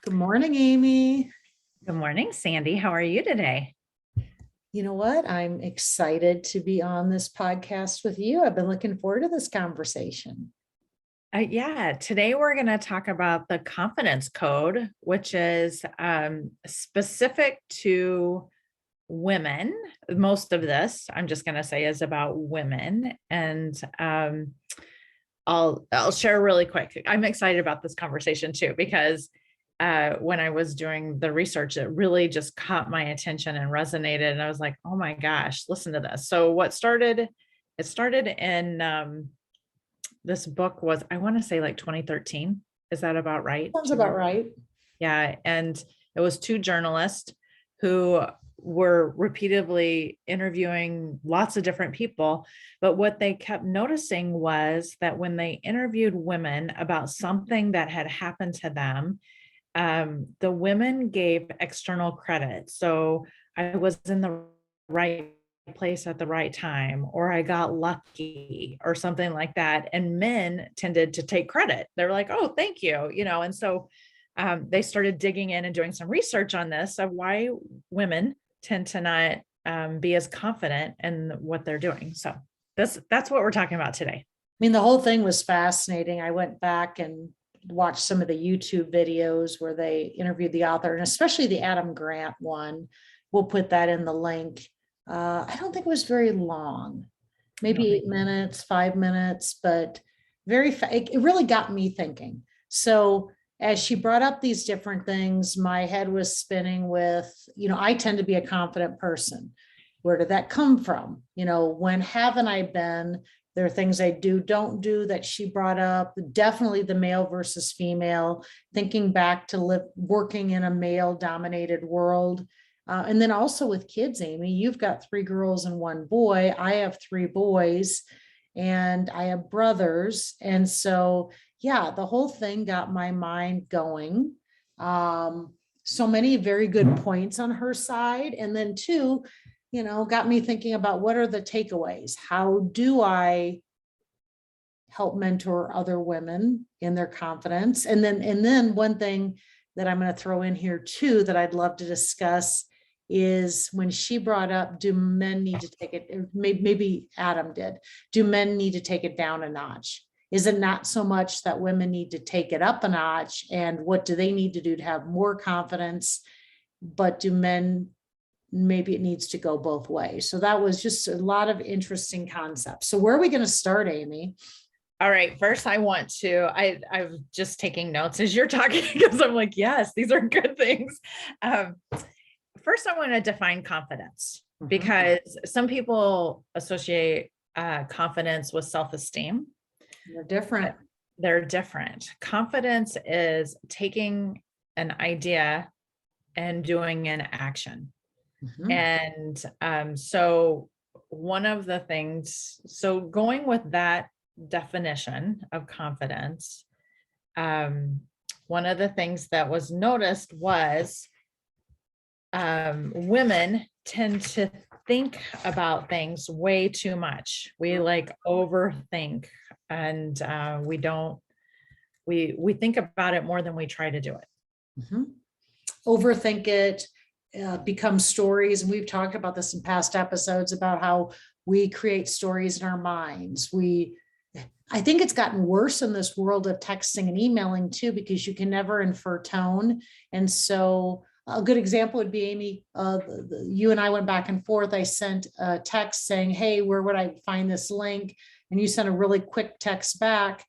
Good morning, Amy. Good morning, Sandy. How are you today? You know what? I'm excited to be on this podcast with you. I've been looking forward to this conversation. Yeah, today we're going to talk about the confidence code, which is specific to women. Most of this, I'm just going to say, is about women, and I'll share really quick. I'm excited about this conversation too because when I was doing the research, it really just caught my attention and resonated, and I was like, "Oh my gosh, listen to this!" So it started in this book was, I want to say, like 2013. Is that about right? Sounds Do you about remember? right. Yeah. And it was two journalists who were repeatedly interviewing lots of different people. But what they kept noticing was that when they interviewed women about something that had happened to them, the women gave external credit. So I was in the right place at the right time, or I got lucky, or something like that. And men tended to take credit. They were like, "Oh, thank you," And so they started digging in and doing some research on this of why women tend to not be as confident in what they're doing. So that's what we're talking about today. I mean, the whole thing was fascinating. I went back and watched some of the YouTube videos where they interviewed the author, and especially the Adam Grant one. We'll put that in the link. I don't think it was very long, maybe 8 minutes, 5 minutes, but it really got me thinking. So as she brought up these different things, my head was spinning with, I tend to be a confident person. Where did that come from? When haven't I been? There are things I don't do that she brought up. Definitely the male versus female, thinking back to working in a male dominated world. And then also with kids, Amy, you've got 3 girls and 1 boy. I have 3 boys and I have brothers. And so, yeah, the whole thing got my mind going. So many very good points on her side. And then two, got me thinking about what are the takeaways? How do I help mentor other women in their confidence? And then one thing that I'm going to throw in here too, that I'd love to discuss is when she brought up, do men need to take it, or maybe Adam did, do men need to take it down a notch? Is it not so much that women need to take it up a notch, and what do they need to do to have more confidence? But do men, maybe it needs to go both ways. So that was just a lot of interesting concepts. So where are we going to start, Amy? All right. First, I'm just taking notes as you're talking because I'm like, yes, these are good things. First, I want to define confidence because some people associate confidence with self-esteem. They're different. They're different. Confidence is taking an idea and doing an action. And so one of the things, so going with that definition of confidence, one of the things that was noticed was women tend to think about things way too much. We like overthink, and we think about it more than we try to do it. Overthink it, become stories. And we've talked about this in past episodes about how we create stories in our minds. I think it's gotten worse in this world of texting and emailing too, because you can never infer tone. And so a good example would be, Amy, you and I went back and forth. I sent a text saying, "Hey, where would I find this link?" And you sent a really quick text back,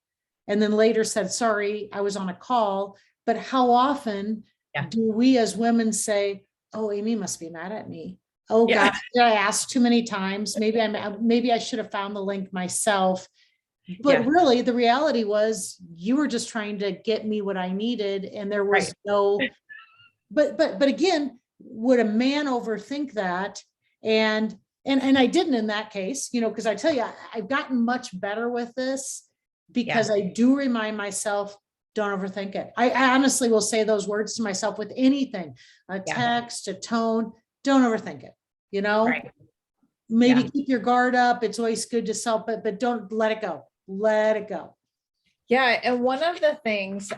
and then later said, "Sorry, I was on a call." But how often do we as women say, "Oh, Amy must be mad at me. Oh gosh, did I ask too many times? Maybe I should have found the link myself." But really, the reality was you were just trying to get me what I needed, and there was no. But again, would a man overthink that? And I didn't in that case, because I tell you, I've gotten much better with this because I do remind myself, don't overthink it. I honestly will say those words to myself with anything, a text, a tone, don't overthink it, maybe keep your guard up. It's always good to self, but don't let it go. Let it go. Yeah, and one of the things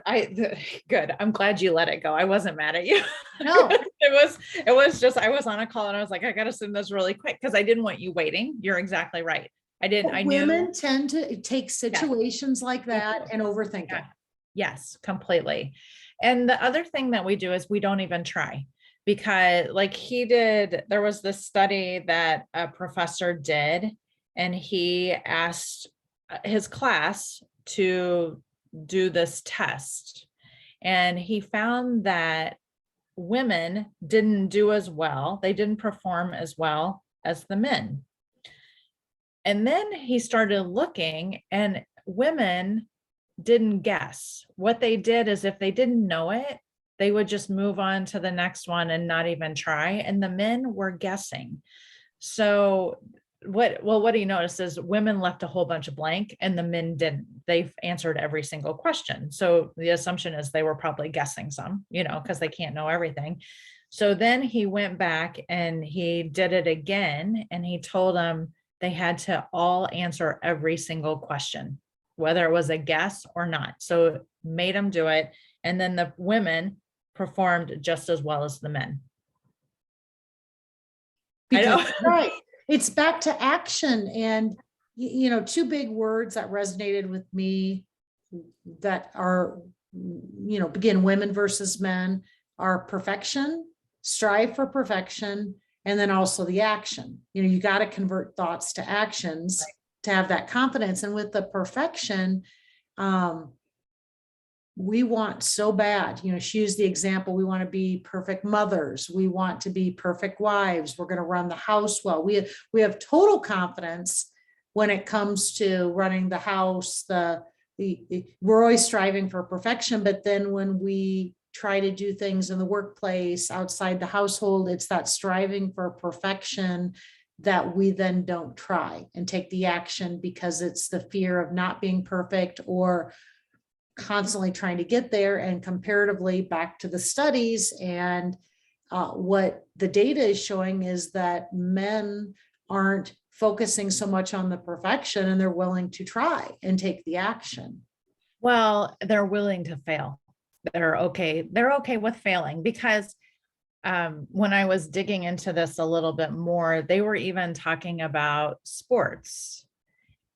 good, I'm glad you let it go. I wasn't mad at you. No. It was just, I was on a call and I was like, I gotta send this really quick because I didn't want you waiting. You're exactly right. I knew. Women tend to take Yes, situations like they that do. and overthink it. Yeah. Yes, completely. And the other thing that we do is we don't even try, because like there was this study that a professor did, and he asked his class to do this test. And he found that women didn't do as well. They didn't perform as well as the men. And then he started looking, and women didn't guess. What they did is if they didn't know it, they would just move on to the next one and not even try. And the men were guessing. So what he noticed is women left a whole bunch of blank and the men didn't. They've answered every single question. So the assumption is they were probably guessing some, because they can't know everything. So then he went back and he did it again, and he told them they had to all answer every single question, whether it was a guess or not. So made them do it. And then the women performed just as well as the men. Because right, it's back to action. And two big words that resonated with me that are, begin women versus men are perfection, strive for perfection, and then also the action. You got to convert thoughts to actions to have that confidence. And with the perfection, we want so bad, she used the example, we want to be perfect mothers, we want to be perfect wives, we're going to run the house well. We have total confidence when it comes to running the house. We're always striving for perfection, but then when we try to do things in the workplace, outside the household, it's that striving for perfection that we then don't try and take the action, because it's the fear of not being perfect or constantly trying to get there. And comparatively, back to the studies, and what the data is showing is that men aren't focusing so much on the perfection, and they're willing to try and take the action. Well, they're willing to fail. They're okay with failing, because when I was digging into this a little bit more, they were even talking about sports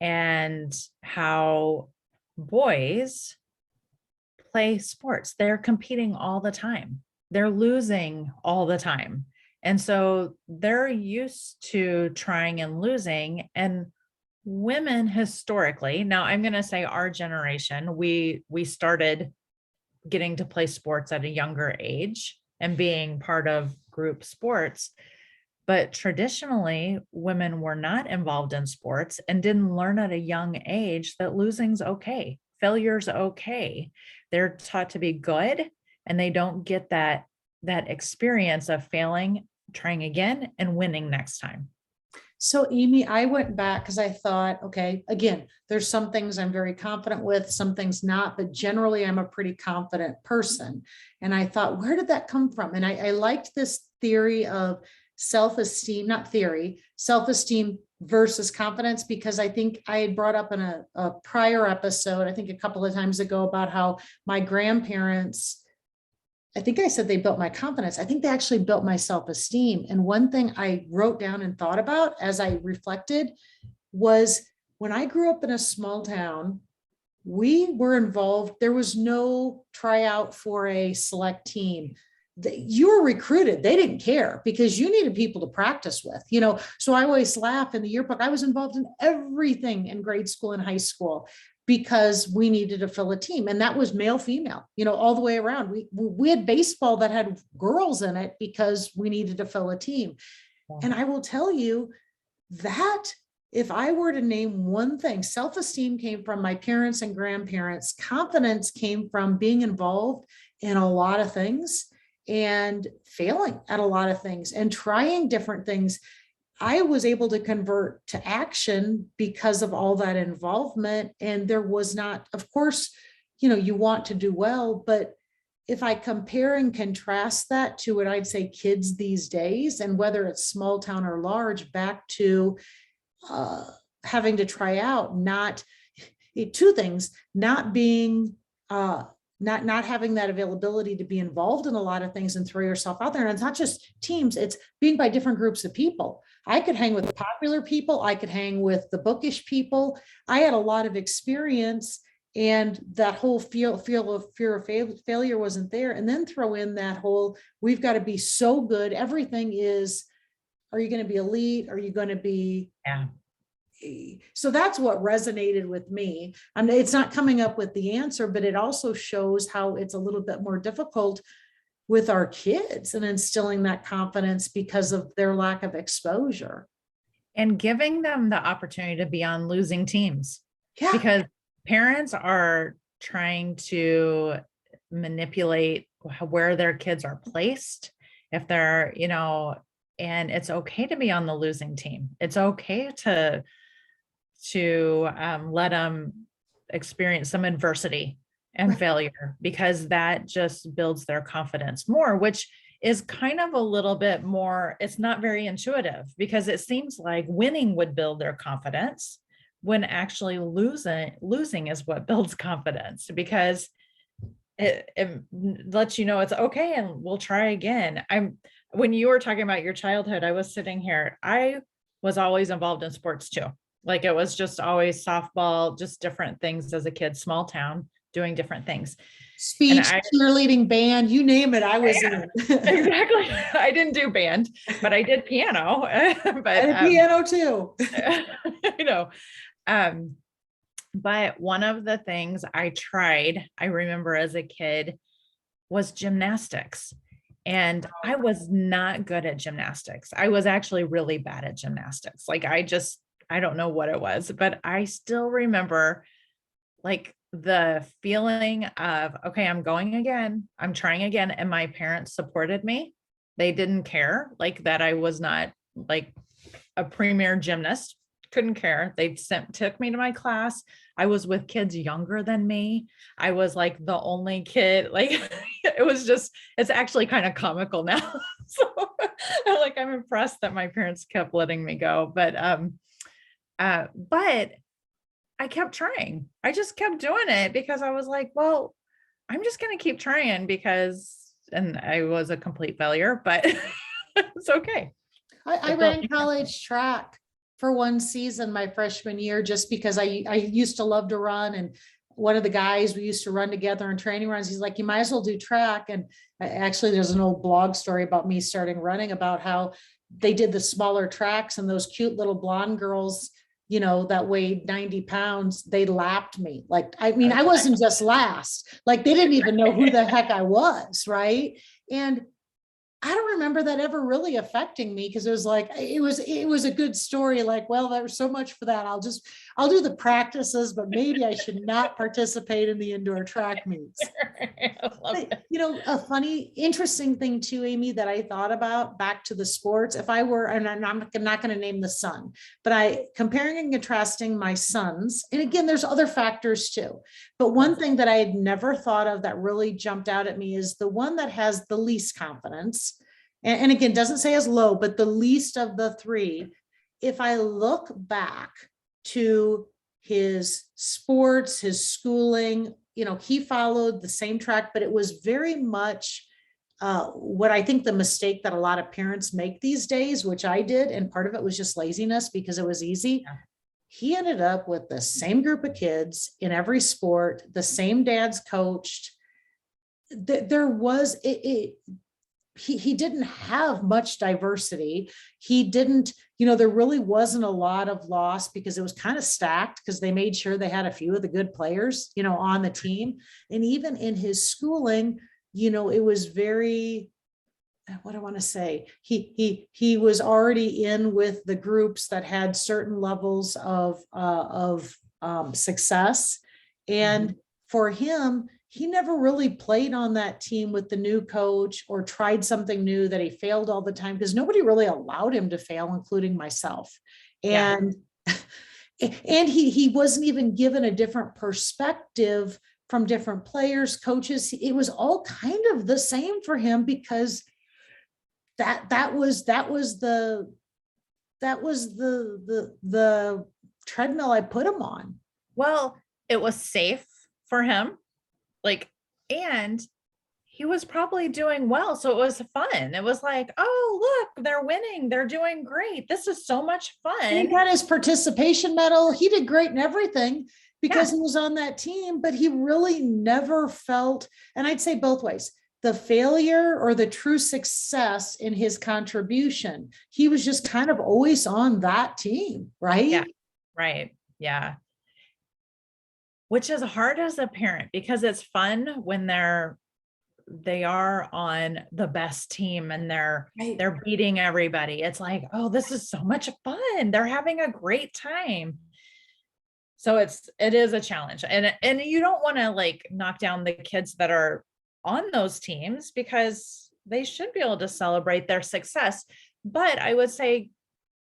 and how boys play sports. They're competing all the time. They're losing all the time. And so they're used to trying and losing. And women historically, now I'm going to say our generation, we started getting to play sports at a younger age and being part of group sports. But traditionally, women were not involved in sports and didn't learn at a young age that losing's okay, failure's okay. They're taught to be good, and they don't get that experience of failing, trying again, and winning next time. So Amy, I went back because I thought, okay, again, there's some things I'm very confident with, some things not, but generally I'm a pretty confident person. And I thought, where did that come from? And I liked this theory of self-esteem, not theory, self-esteem versus confidence, because I think I had brought up in a prior episode, I think a couple of times ago, about how my grandparents, I think I said they built my confidence. I think they actually built my self-esteem. And one thing I wrote down and thought about as I reflected was, when I grew up in a small town, we were involved. There was no tryout for a select team. You were recruited. They didn't care, because you needed people to practice with, so I always laugh in the yearbook. I was involved in everything in grade school and high school, because we needed to fill a team, and that was male, female, all the way around. We had baseball that had girls in it because we needed to fill a team. And I will tell you that if I were to name one thing, self-esteem came from my parents and grandparents. Confidence came from being involved in a lot of things and failing at a lot of things and trying different things. I was able to convert to action because of all that involvement. And there was not, of course, you want to do well, but if I compare and contrast that to what I'd say kids these days, and whether it's small town or large, back to having to try out, not, two things, not being, not having that availability to be involved in a lot of things and throw yourself out there. And it's not just teams, it's being by different groups of people. I could hang with the popular people. I could hang with the bookish people. I had a lot of experience, and that whole fear of failure wasn't there. And then throw in that whole, we've got to be so good. Everything is, are you going to be elite? Are you going to be? Yeah. So that's what resonated with me. I mean, it's not coming up with the answer, but it also shows how it's a little bit more difficult with our kids and instilling that confidence because of their lack of exposure. And giving them the opportunity to be on losing teams. Yeah. Because parents are trying to manipulate where their kids are placed. If they're, and it's okay to be on the losing team. It's okay to let them experience some adversity and failure, because that just builds their confidence more, which is kind of a little bit more, it's not very intuitive, because it seems like winning would build their confidence, when actually losing is what builds confidence, because it lets you know it's okay and we'll try again. When you were talking about your childhood, I was sitting here, I was always involved in sports too. Like, it was just always softball, just different things as a kid, small town, doing different things. Speech, cheerleading, band, you name it, I was in. Exactly. I didn't do band, but I did piano. But piano too. But one of the things I tried, I remember as a kid, was gymnastics. And I was not good at gymnastics. I was actually really bad at gymnastics. Like, I don't know what it was, but I still remember like the feeling of, okay, I'm going again. I'm trying again. And my parents supported me. They didn't care like that. I was not like a premier gymnast, couldn't care. They took me to my class. I was with kids younger than me. I was like the only kid, like it's actually kind of comical now. So I'm impressed that my parents kept letting me go. But I kept trying. I just kept doing it because I was like, well, I'm just going to keep trying and I was a complete failure, but it's okay. I ran college track for one season my freshman year, just because I used to love to run. And one of the guys we used to run together in training runs, he's like, you might as well do track. And actually there's an old blog story about me starting running, about how they did the smaller tracks, and those cute little blonde girls, that weighed 90 pounds, they lapped me. Like, I mean, I wasn't just last, like they didn't even know who the heck I was. Right. And I don't remember that ever really affecting me, because it was like, it was a good story. Like, well, there's so much for that. I'll do the practices, but maybe I should not participate in the indoor track meets. But, a funny, interesting thing too, Amy, that I thought about, back to the sports, if I were, and I'm not going to name the son, but comparing and contrasting my sons, and again, there's other factors too, but one thing that I had never thought of that really jumped out at me is the one that has the least confidence. And again, doesn't say as low, but the least of the three. If I look back to his sports, his schooling, he followed the same track, but it was very much what I think the mistake that a lot of parents make these days, which I did, and part of it was just laziness because it was easy. Yeah. He ended up with the same group of kids in every sport, the same dads coached. There was he didn't have much diversity. He didn't, there really wasn't a lot of loss, because it was kind of stacked, because they made sure they had a few of the good players, on the team. And even in his schooling, it was very, what do I want to say? He was already in with the groups that had certain levels of success. And for him, he never really played on that team with the new coach or tried something new, that he failed all the time, because nobody really allowed him to fail, including myself. And, and he wasn't even given a different perspective from different players, coaches. It was all kind of the same for him, because that was the treadmill I put him on. Well, it was safe for him. Like, and he was probably doing well. So it was fun. It was like, oh, look, they're winning. They're doing great. This is so much And he fun. got his participation medal. He did great in everything because Yeah. he was on that team, but he really never felt, and I'd say both ways, the failure or the true success in his contribution. He was just kind of always on that team, right? Yeah. Right. Yeah. Which is hard as a parent because it's fun when they are on the best team and Right. they're beating everybody. It's like, oh, this is so much fun. They're having a great time. So it is a challenge. And you don't want to like knock down the kids that are on those teams because they should be able to celebrate their success. But I would say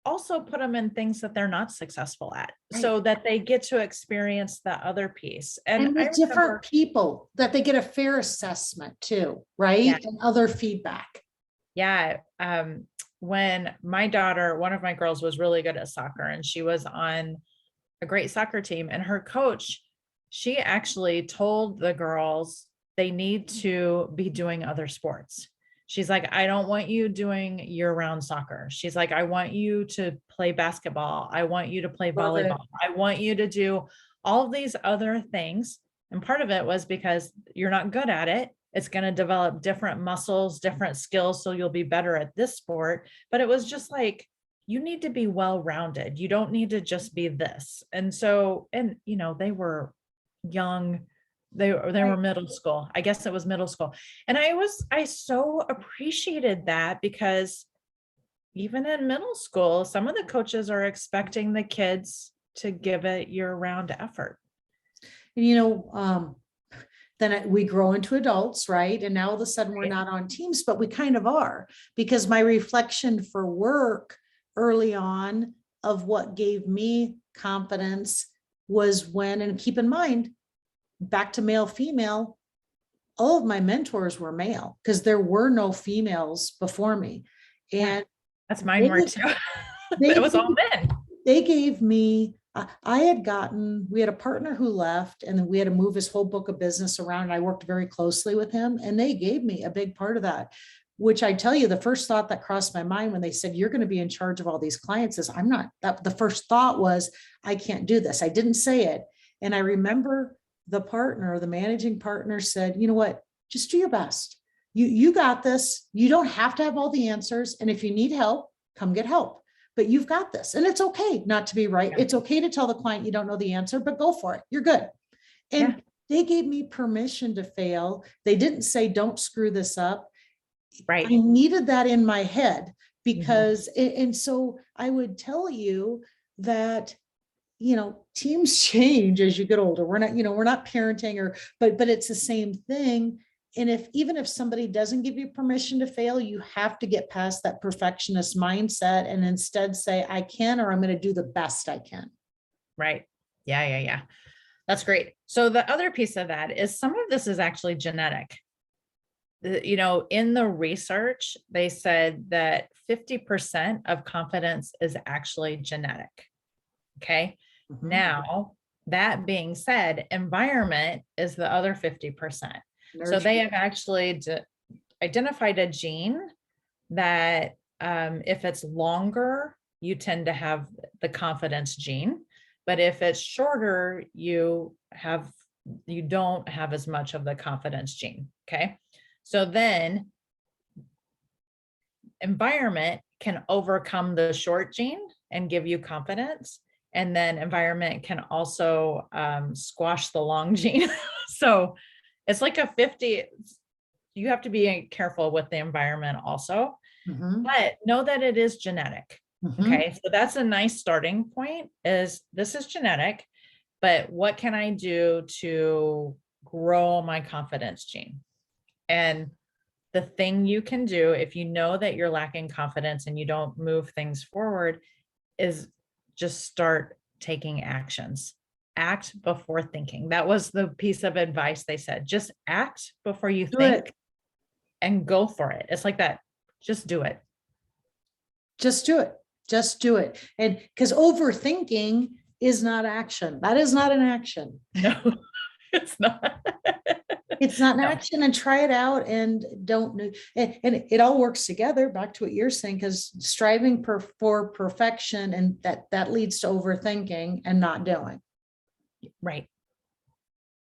also put them in things that they're not successful at Right. so that they get to experience the other piece. And with I different remember, people that they get a fair assessment too, right? yeah, And other feedback. yeah. When my daughter, one of my girls was really good at soccer and she was on a great soccer team, and her coach, she actually told the girls they need to be doing other sports. She's like, I don't want you doing year-round soccer. She's like, I want you to play basketball. I want you to play Love it. volleyball. I want you to do all of these other things. And part of it was because you're not good at it. It's going to develop different muscles, different skills. So you'll be better at this sport. But it was just like, you need to be well-rounded. You don't need to just be this. And so, and you know, they were young, they were middle school. I guess it was middle school. And I so appreciated that because even in middle school, some of the coaches are expecting the kids to give it year-round effort. And then we grow into adults, right? And now all of a sudden we're Right. not on teams, but we kind of are, because my reflection for work early on of what gave me confidence was when, and keep in mind, back to male, female, all of my mentors were male because there were no females before me. And That's mine were too. It was all men. they gave me, we had a partner who left, and then we had to move his whole book of business around. And I worked very closely with him, and they gave me a big part of that, which I tell you, the first thought that crossed my mind when they said, you're going to be in charge of all these clients, is I'm not. That the first thought was, I can't do this. I didn't say it. And I remember the managing partner said, you know what, just do your best. You got this. You don't have to have all the answers. And if you need help, come get help. But you've got this. And it's okay not to be right. It's okay to tell the client you don't know the answer, but go for it. You're good. And they gave me permission to fail. They didn't say, don't screw this up. Right. I needed that in my head because, and so I would tell you that, teams change as you get older. We're not parenting but it's the same thing. And even if somebody doesn't give you permission to fail, you have to get past that perfectionist mindset and instead say, I can, or I'm going to do the best I can. Right. Yeah. That's great. So the other piece of that is some of this is actually genetic. In the research, they said that 50% of confidence is actually genetic. Okay. Mhm. Now, that being said, environment is the other 50%. So they have actually identified a gene that if it's longer, you tend to have the confidence gene. But if it's shorter, you don't have as much of the confidence gene. Okay. So then environment can overcome the short gene and give you confidence. And then environment can also squash the long gene. So it's like a 50, you have to be careful with the environment also, but know that it is genetic. Okay. So that's a nice starting point, is this is genetic, but what can I do to grow my confidence gene? And the thing you can do if you know that you're lacking confidence and you don't move things forward is just start taking actions. Act before thinking. That was the piece of advice they said. Just act before you think and go for it. It's like that. Just do it. Just do it. Just do it. And because overthinking is not action. That is not an action. No, it's not. It's not an No. action, and try it out and don't, and it all works together, back to what you're saying, because striving for perfection, and that leads to overthinking and not doing. Right.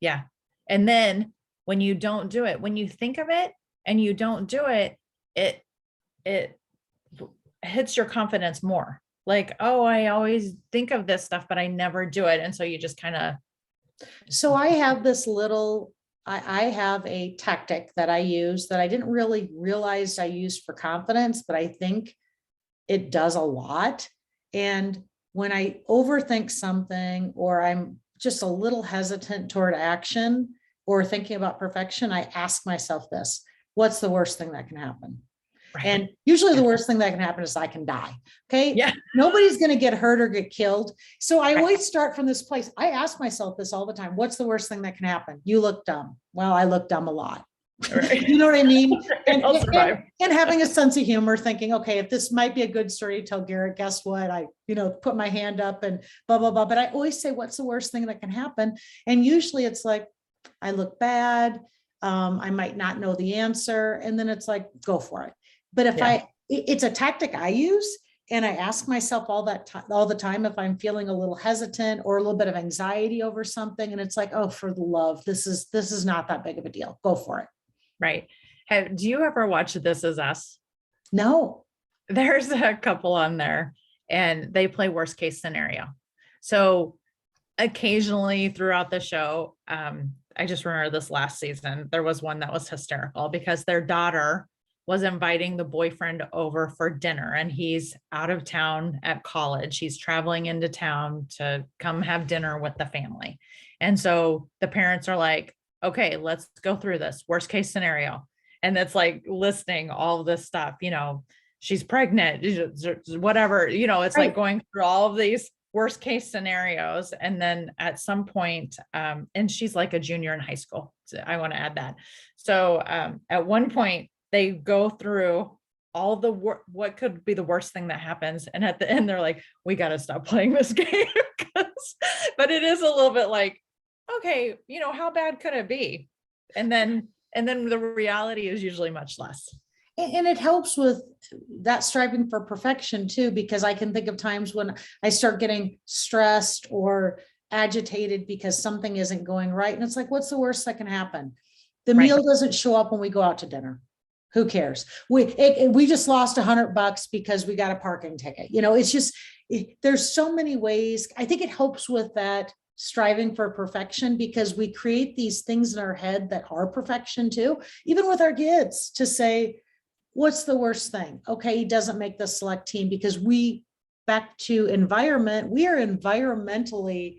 Yeah. And then when you don't do it, when you think of it and you don't do it, it hits your confidence more. Like, oh, I always think of this stuff, but I never do it. And so you just kind of. So I have this little, I have a tactic that I use that I didn't really realize I used for confidence, but I think it does a lot. And when I overthink something, or I'm just a little hesitant toward action or thinking about perfection, I ask myself this: what's the worst thing that can happen? Right. And usually the worst thing that can happen is I can die. Okay. Yeah. Nobody's going to get hurt or get killed. So I always start from this place. I ask myself this all the time: what's the worst thing that can happen? You look dumb. Well, I look dumb a lot. Right. You know what I mean? I'll survive. And having a sense of humor, thinking, okay, if this might be a good story to tell Garrett, guess what? I, put my hand up and blah, blah, blah. But I always say, what's the worst thing that can happen? And usually it's like, I look bad. I might not know the answer. And then it's like, go for it. But if it's a tactic I use, and I ask myself all the time, if I'm feeling a little hesitant or a little bit of anxiety over something, and it's like, oh, for the love, this is not that big of a deal. Go for it. Right. Do you ever watch This Is Us? No. There's a couple on there and they play worst case scenario. So occasionally throughout the show, I just remember this last season, there was one that was hysterical because their daughter was inviting the boyfriend over for dinner, and he's out of town at college. He's traveling into town to come have dinner with the family. And so the parents are like, okay, let's go through this worst case scenario. And it's like listing all this stuff, she's pregnant, whatever, it's like going through all of these worst case scenarios. And then at some point, and she's like a junior in high school. So I want to add that. So at one point they go through all the what could be the worst thing that happens. And at the end, they're like, we got to stop playing this game. But it is a little bit like, okay, how bad could it be? And then the reality is usually much less. And it helps with that striving for perfection too, because I can think of times when I start getting stressed or agitated because something isn't going right. And it's like, what's the worst that can happen? The meal doesn't show up when we go out to dinner. Who cares? We just lost $100 because we got a parking ticket. It's just, there's so many ways. I think it helps with that striving for perfection, because we create these things in our head that are perfection too, even with our kids, to say, what's the worst thing? Okay, he doesn't make the select team, because back to environment, we are environmentally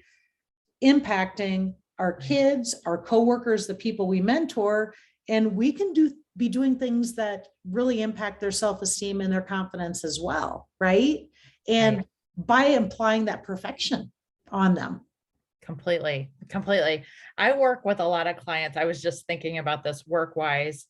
impacting our kids, our coworkers, the people we mentor, and we can be doing things that really impact their self-esteem and their confidence as well, right? And by applying that perfection on them. Completely. I work with a lot of clients. I was just thinking about this work-wise,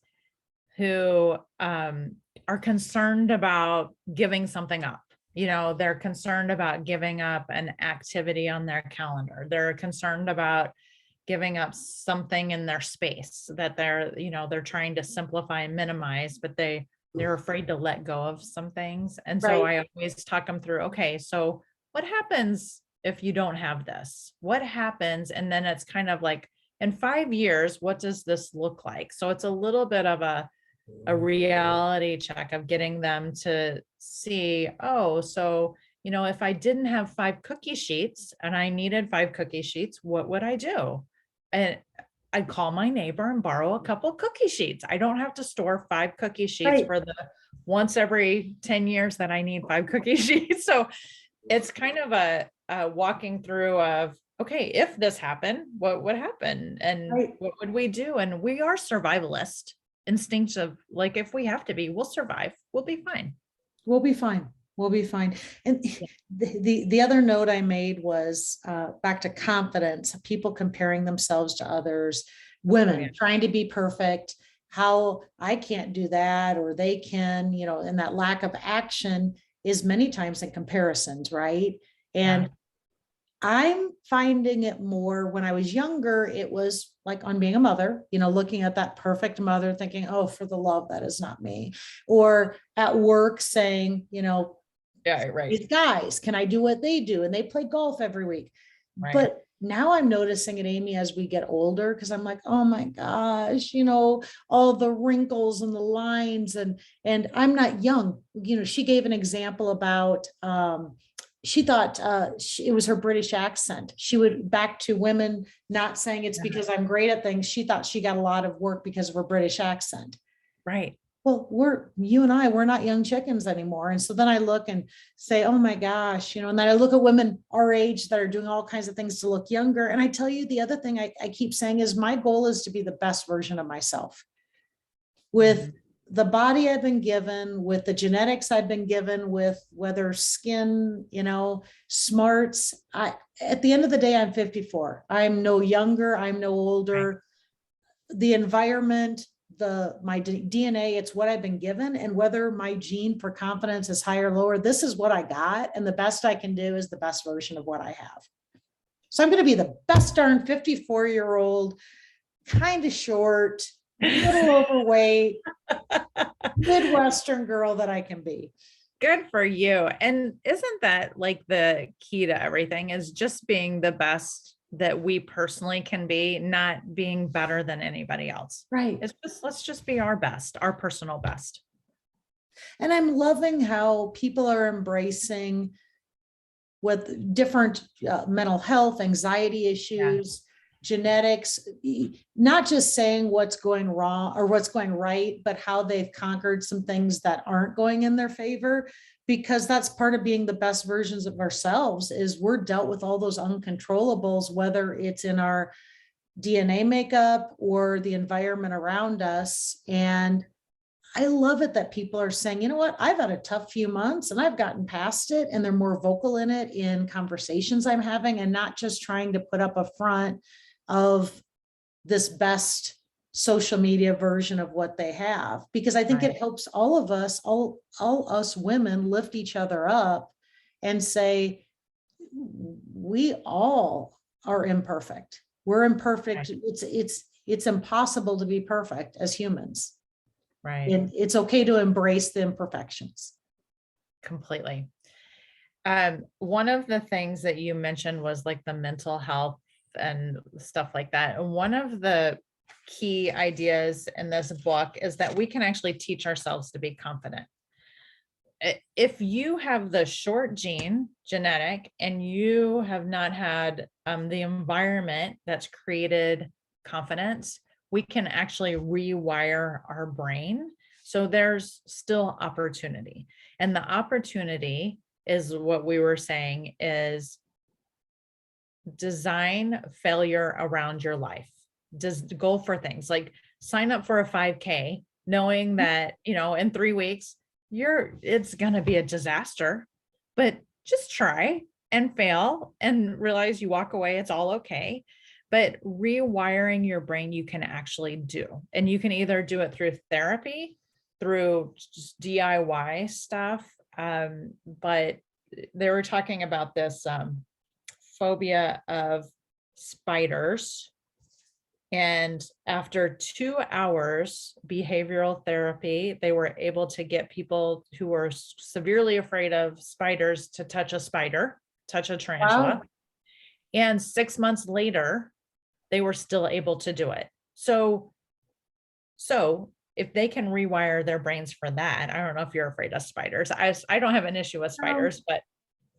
who are concerned about giving something up. They're concerned about giving up an activity on their calendar. They're concerned about giving up something in their space that they're trying to simplify and minimize, but they're afraid to let go of some things. And so I always talk them through, okay, so what happens if you don't have this? What happens? And then it's kind of like, in 5 years, what does this look like? So it's a little bit of a reality check of getting them to see, oh, so, if I didn't have 5 cookie sheets and I needed 5 cookie sheets, what would I do? And I'd call my neighbor and borrow a couple cookie sheets. I don't have to store 5 cookie sheets for the once every 10 years that I need 5 cookie sheets. So it's kind of a walking through of, okay, if this happened, what would happen? And what would we do? And we are survivalist, instinctive. Like, if we have to be, we'll survive. We'll be fine. We'll be fine. We'll be fine. And the other note I made was back to confidence, people comparing themselves to others, women trying to be perfect, how I can't do that, or they can, and that lack of action is many times in comparisons, right? And I'm finding it more when I was younger, it was like on being a mother, looking at that perfect mother thinking, oh, for the love, that is not me. Or at work saying, Yeah, right. these guys, can I do what they do? And they play golf every week. Right. But now I'm noticing it, Amy, as we get older, because I'm like, oh my gosh, all the wrinkles and the lines, and I'm not young. She gave an example about she thought it was her British accent. She would back to women not saying it's because I'm great at things. She thought she got a lot of work because of her British accent. Right. Well, we're not young chickens anymore. And so then I look and say, oh my gosh, and then I look at women our age that are doing all kinds of things to look younger. And I tell you, the other thing I keep saying is my goal is to be the best version of myself with the body I've been given, with the genetics I've been given, with whether skin, smarts. At the end of the day, I'm 54. I'm no younger. I'm no older. Right. The environment, my DNA, it's what I've been given, and whether my gene for confidence is higher or lower, this is what I got, and the best I can do is the best version of what I have. So I'm going to be the best darn 54-year-old, kind of short, a little overweight, Midwestern girl that I can be. Good for you. And isn't that like the key to everything, is just being the best that we personally can be, not being better than anybody else. Right. It's just, let's just be our best, our personal best. And I'm loving how people are embracing with different mental health, anxiety issues, genetics, not just saying what's going wrong or what's going right, but how they've conquered some things that aren't going in their favor, because that's part of being the best versions of ourselves. Is we're dealt with all those uncontrollables, whether it's in our DNA makeup or the environment around us. And I love it that people are saying, you know what, I've had a tough few months and I've gotten past it, and they're more vocal in it in conversations I'm having, and not just trying to put up a front of this best social media version of what they have, because I think it helps all of us, all us women, lift each other up and say, we all are imperfect. We're imperfect. It's impossible to be perfect as humans. Right. And it's okay to embrace the imperfections. Completely. One of the things that you mentioned was like the mental health and stuff like that. And one of the key ideas in this book is that we can actually teach ourselves to be confident. If you have the short genetic, and you have not had the environment that's created confidence, we can actually rewire our brain. So there's still opportunity. And the opportunity is what we were saying is design failure around your life. Just go for things like sign up for a 5K, knowing that, in 3 weeks, it's going to be a disaster, but just try and fail and realize you walk away. It's all okay. But rewiring your brain, you can actually do, and you can either do it through therapy, through just DIY stuff. But they were talking about this phobia of spiders. And after 2 hours behavioral therapy, they were able to get people who were severely afraid of spiders to touch a spider, touch a tarantula. Wow. And 6 months later, they were still able to do it. So if they can rewire their brains for that, I don't know if you're afraid of spiders. I don't have an issue with spiders, but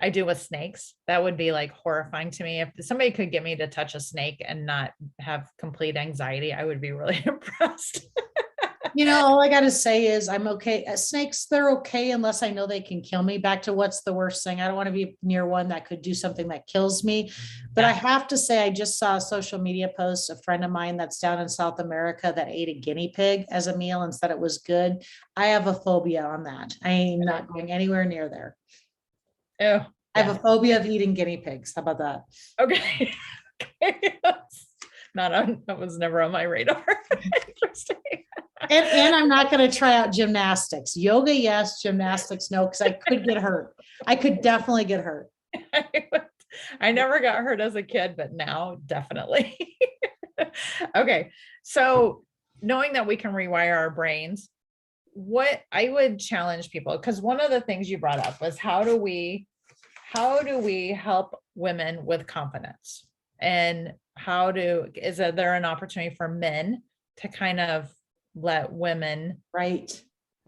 I do with snakes. That would be like horrifying to me. If somebody could get me to touch a snake and not have complete anxiety, I would be really impressed. All I got to say is I'm okay. Snakes, they're okay unless I know they can kill me. Back to what's the worst thing? I don't want to be near one that could do something that kills me. But I have to say, I just saw a social media post, a friend of mine that's down in South America that ate a guinea pig as a meal and said it was good. I have a phobia on that. I am not going anywhere near there. Oh, I have a phobia of eating guinea pigs. How about that? Okay. That was never on my radar. Interesting. And I'm not going to try out gymnastics. Yoga, yes. Gymnastics, no, because I could get hurt. I could definitely get hurt. I never got hurt as a kid, but now definitely. Okay. So knowing that we can rewire our brains, what I would challenge people, because one of the things you brought up was how do we help women with confidence? And is there an opportunity for men to kind of let women Right.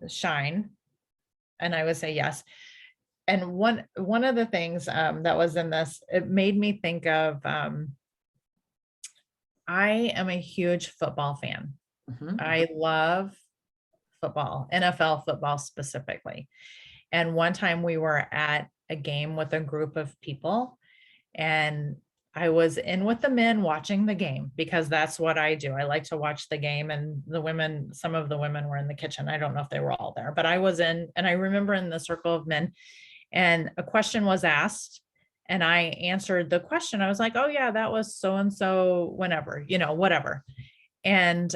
shine? And I would say yes. And one of the things that was in this, it made me think of I am a huge football fan. Mhm. I love football, NFL football specifically. And one time we were at a game with a group of people, and I was in with the men watching the game because that's what I do. I like to watch the game, and the women, some of the women were in the kitchen. I don't know if they were all there, but I was in, and I remember in the circle of men, and a question was asked, and I answered the question. I was like, oh yeah, that was so and so, whenever, whatever. And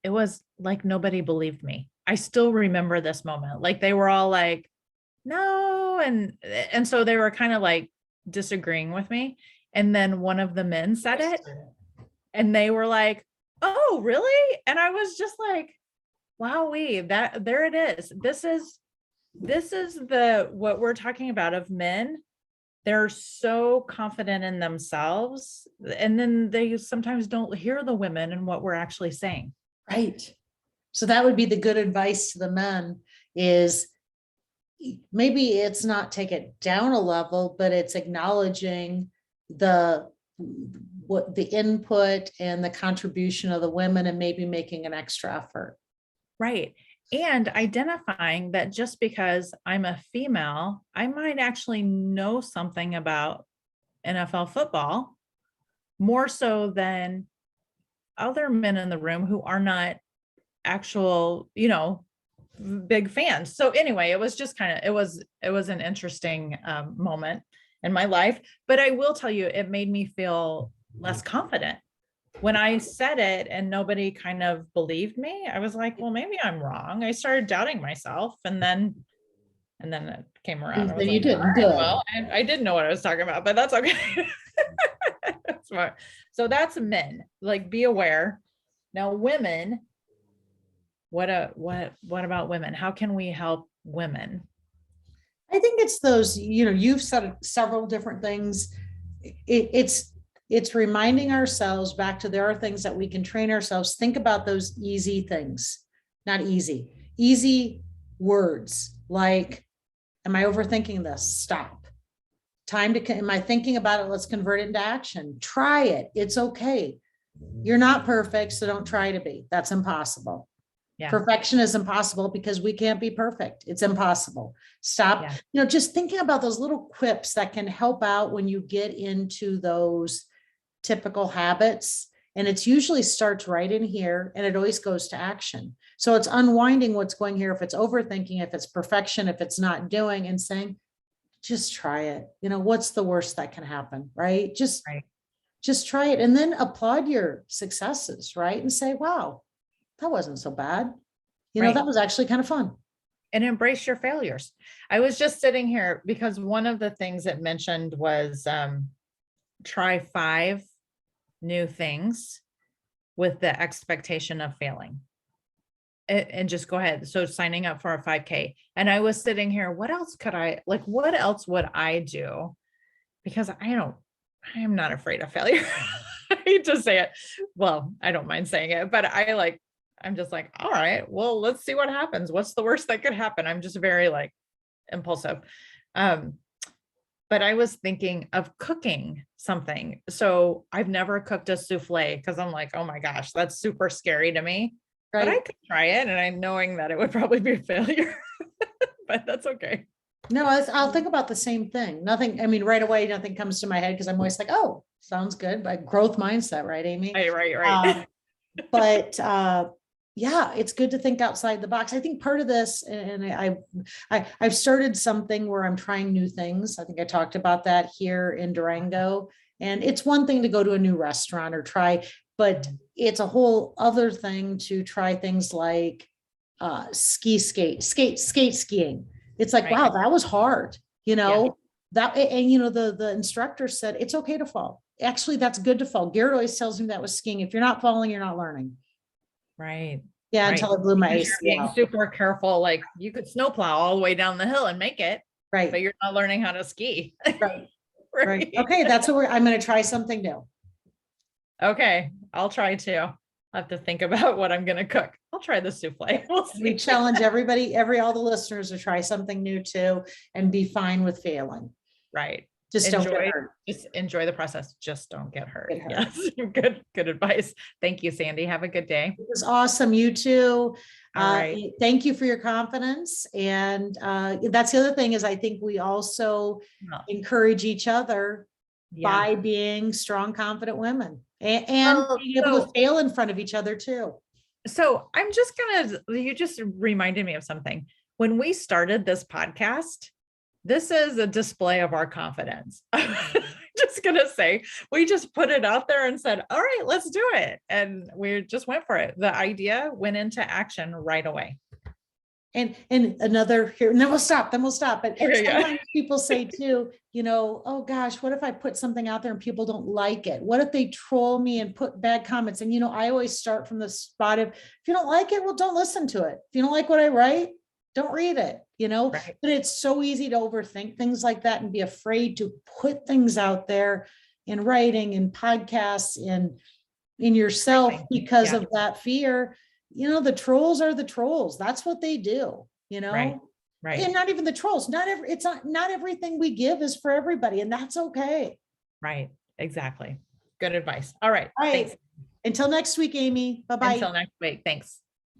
it was like nobody believed me. I still remember this moment. Like they were all like, no, and so they were kind of like disagreeing with me. And then one of the men said it, and they were like, oh, really? And I was just like, wow, that there it is. This is what we're talking about of men. They're so confident in themselves, and then they sometimes don't hear the women and what we're actually saying. Right. So that would be the good advice to the men is maybe it's not take it down a level, but it's acknowledging what the input and the contribution of the women and maybe making an extra effort. Right. And identifying that just because I'm a female, I might actually know something about NFL football more so than other men in the room who are not actual, big fans. So anyway, it was just it was an interesting moment in my life, but I will tell you, it made me feel less confident. When I said it and nobody kind of believed me, I was like, well, maybe I'm wrong. I started doubting myself, and then it came around. I was Then you like, didn't all do right, it. well, I didn't know what I was talking about, but that's okay. That's smart. So that's men, like, be aware. Now, women, what about women? How can we help women? I think it's those, you've said several different things. It's reminding ourselves back to there are things that we can train ourselves. Think about those easy things, not easy words like, am I overthinking this? Stop. Am I thinking about it? Let's convert it into action. Try it. It's okay. You're not perfect, so don't try to be. That's impossible. Yeah. Perfection is impossible because we can't be perfect. It's impossible. Stop, just thinking about those little quips that can help out when you get into those typical habits. And it's usually starts right in here and it always goes to action. So it's unwinding what's going here. If it's overthinking, if it's perfection, if it's not doing, and saying, just try it. What's the worst that can happen, right? Just try it and then applaud your successes, right? And say, wow, that wasn't so bad. That was actually kind of fun. And embrace your failures. I was just sitting here because one of the things it mentioned was try 5 new things with the expectation of failing. And just go ahead. So signing up for a 5K. And I was sitting here, what else would I do? Because I am not afraid of failure. I hate to say it. Well, I don't mind saying it, but I'm just like, all right, well, let's see what happens. What's the worst that could happen? I'm just very impulsive. But I was thinking of cooking something. So I've never cooked a souffle because I'm like, oh my gosh, that's super scary to me. Right. But I could try it, and I'm knowing that it would probably be a failure, but that's okay. No, I'll think about the same thing. Nothing, right away, nothing comes to my head because I'm always like, oh, sounds good. But growth mindset, right, Amy? Right. But yeah, it's good to think outside the box. I think part of this, and I've started something where I'm trying new things. I think I talked about that here in Durango. And it's one thing to go to a new restaurant or try, but it's a whole other thing to try things like skate skiing. It's like, wow, that was hard. that, and you know, the instructor said, it's okay to fall. Actually, that's good to fall. Garrett always tells me that with skiing. If you're not falling, you're not learning. Right. Yeah, Right. until I blew my Because you're being ACL. super careful. Like you could snowplow all the way down the hill and make it, but Right, you're not learning how to ski. right, right. Right. Okay, that's what I'm going to try something new. Okay. I'll try too. I'll have to think about what I'm going to cook. I'll try the souffle. We'll We see. challenge everybody, all the listeners to try something new too, and be fine with failing. Right. Just don't get Enjoy, hurt. just enjoy the process. Just don't get hurt. Get hurt. Yes. Good advice. Thank you, Sandy. Have a good day. It was awesome. You too. All right. Thank you for your confidence. And that's the other thing is I think we also Well, encourage each other yeah. by being strong, confident women and Well, being able to fail in front of each other too. So I'm just you just reminded me of something. When we started this podcast, this is a display of our confidence. I'm just going to say, we just put it out there and said, all right, let's do it. And we just went for it. The idea went into action right away. And another here, and then we'll stop. But Okay, sometimes people say too, you know, oh gosh, what if I put something out there and people don't like it? What if they troll me and put bad comments? And, you know, I always start from the spot of, if you don't like it, well, don't listen to it. If you don't like what I write, don't read it, you know, Right. But it's so easy to overthink things like that and be afraid to put things out there in writing, in podcasts, in yourself because of that fear. You know, the trolls are the trolls. That's what they do, you know, Right. And not even the trolls, not everything we give is for everybody. And that's okay. Right. Exactly. Good advice. All right. All right. Thanks. Until next week, Amy. Bye-bye. Until next week. Thanks.